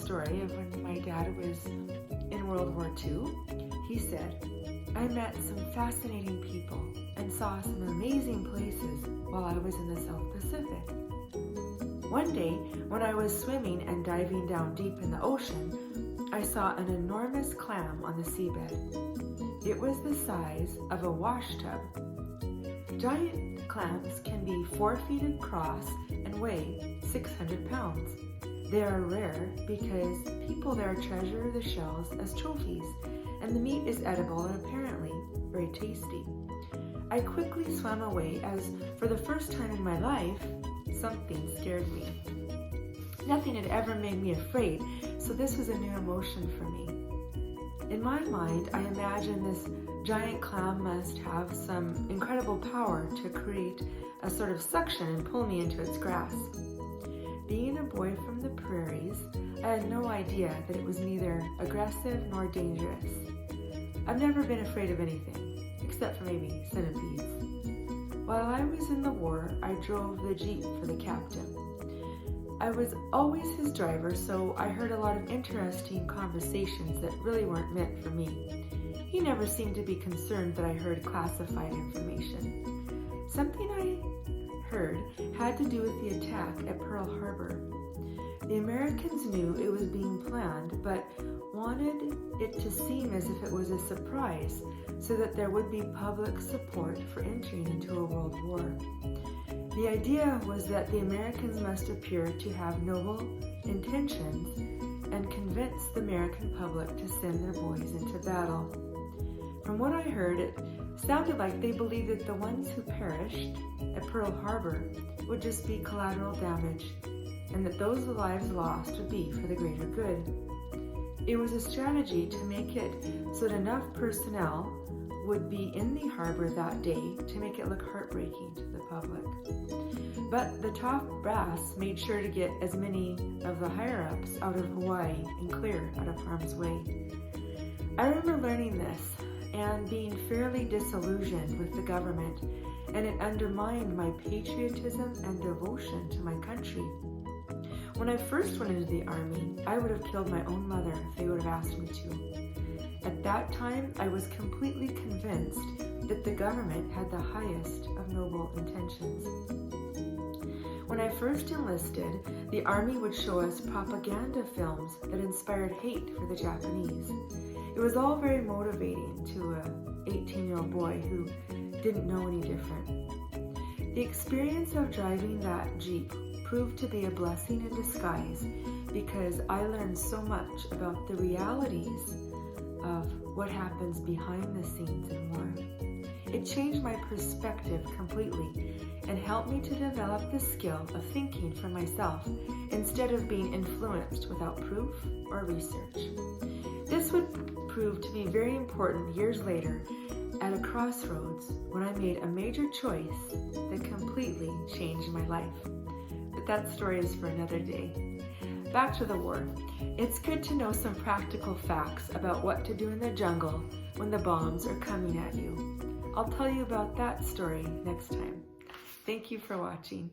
story of when my dad was in World War II. He said, "I met some fascinating people and saw some amazing places while I was in the South Pacific. One day, when I was swimming and diving down deep in the ocean, I saw an enormous clam on the seabed. It was the size of a wash tub. Giant clams can be 4 feet across and weigh 600 pounds. They are rare because people there treasure the shells as trophies, and the meat is edible and apparently very tasty. I quickly swam away as, for the first time in my life, something scared me. Nothing had ever made me afraid, so this was a new emotion for me. In my mind, I imagined this giant clam must have some incredible power to create a sort of suction and pull me into its grasp. Being a boy from the prairies, I had no idea that it was neither aggressive nor dangerous. I've never been afraid of anything, except for maybe centipedes. While I was in the war, I drove the Jeep for the captain. I was always his driver, so I heard a lot of interesting conversations that really weren't meant for me. He never seemed to be concerned that I heard classified information. Something I heard had to do with the attack at Pearl Harbor. The Americans knew it was being planned, but wanted it to seem as if it was a surprise so that there would be public support for entering into a world war. The idea was that the Americans must appear to have noble intentions and convince the American public to send their boys into battle. From what I heard, it sounded like they believed that the ones who perished at Pearl Harbor would just be collateral damage, and that those lives lost would be for the greater good. It was a strategy to make it so that enough personnel would be in the harbor that day to make it look heartbreaking to the public. But the top brass made sure to get as many of the higher-ups out of Hawaii and clear out of harm's way. I remember learning this and being fairly disillusioned with the government, and it undermined my patriotism and devotion to my country. When I first went into the Army, I would have killed my own mother if they would have asked me to. At that time, I was completely convinced that the government had the highest of noble intentions. When I first enlisted, the Army would show us propaganda films that inspired hate for the Japanese. It was all very motivating to an 18-year-old boy who didn't know any different. The experience of driving that Jeep proved to be a blessing in disguise because I learned so much about the realities of what happens behind the scenes in war. It changed my perspective completely and helped me to develop the skill of thinking for myself instead of being influenced without proof or research. This would prove to be very important years later at a crossroads when I made a major choice that completely changed my life. But that story is for another day. Back to the war. It's good to know some practical facts about what to do in the jungle when the bombs are coming at you. I'll tell you about that story next time. Thank you for watching.